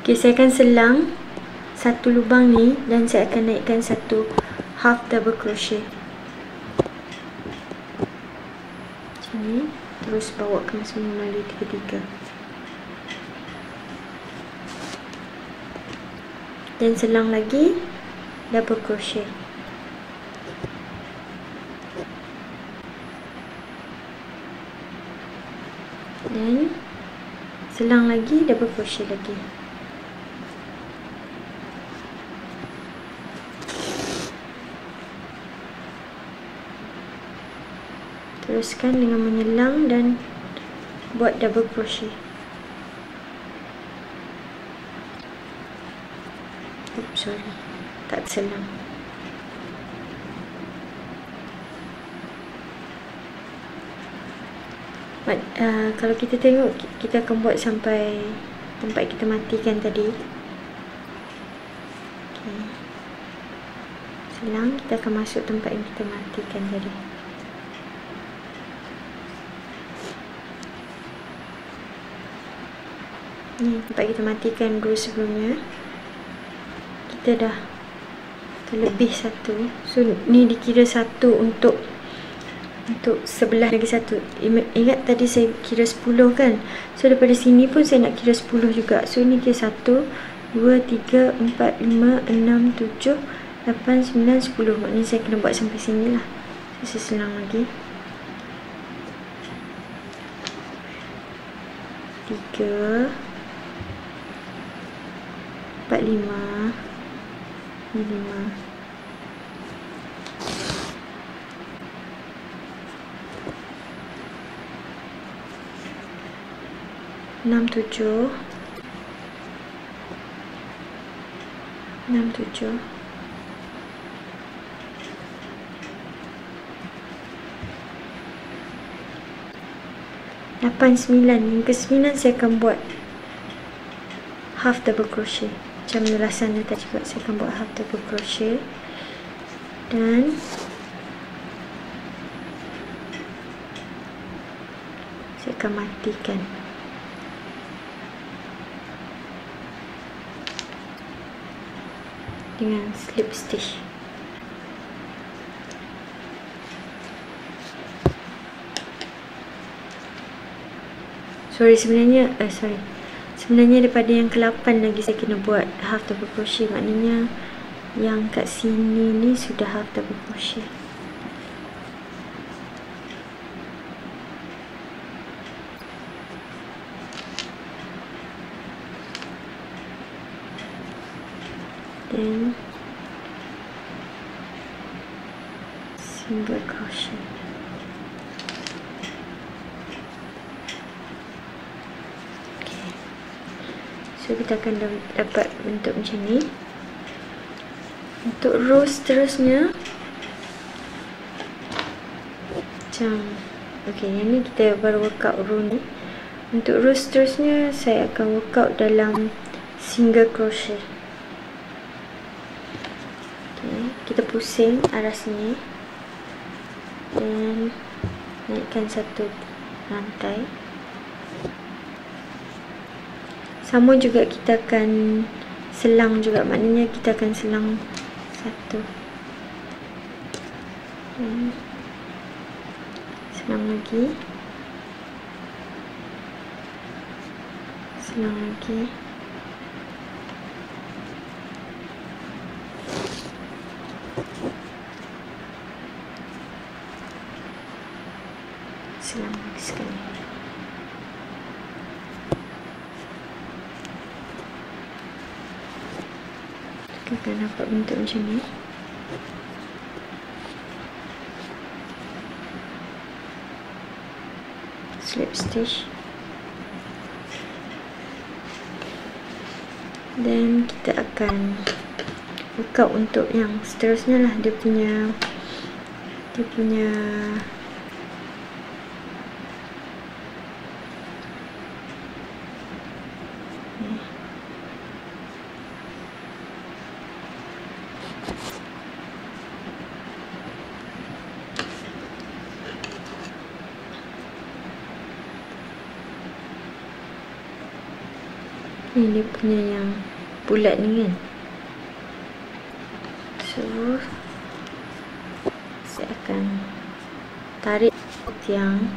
Okay, saya akan selang satu lubang ni dan saya akan naikkan satu half double crochet macam ni, terus bawakan semua melalui tiga-tiga dan selang lagi double crochet. Dan selang lagi double crochet lagi. Teruskan dengan menyelang dan buat double crochet. Oops, sorry, tak selang. Kalau kita tengok, kita akan buat sampai tempat kita matikan tadi. Okay. Selang, kita akan masuk tempat yang kita matikan tadi. Ni tempat kita matikan dulu sebelumnya. Kita dah terlebih satu. So ni dikira satu untuk sebelah lagi satu. Ingat tadi saya kira 10 kan. So daripada sini pun saya nak kira 10 juga. So ni kira 1, 2, 3, 4, 5, 6, 7, 8, 9, 10. Maknanya saya kena buat sampai sini lah. Saya selang lagi 3, 4, 5, ni 5, 6, 7, 6, 7, 8, 9. Yang ke 9 saya akan buat half double crochet macam melasannya tadi juga. Saya akan buat half double crochet dan saya akan matikan. Dengan slip stitch. Sebenarnya daripada yang ke-8 lagi saya kena buat half double crochet. Maknanya yang kat sini ni sudah half double crochet. Dan single crochet. Okay. So kita akan dapat bentuk macam ni. Untuk row seterusnya macam okay, yang ni kita baru workout row ni. Untuk row seterusnya saya akan workout dalam single crochet. Kita pusing arah sini dan naikkan satu rantai. Sama juga kita akan selang juga, maknanya kita akan selang satu. Selang lagi. Selang lagi. Selang lagi sekali. Kita akan dapat bentuk macam ni. Slip stitch. Dan kita akan workout untuk yang seterusnya lah. Dia punya Ni dia punya yang bulat ni kan. So saya akan tarik yang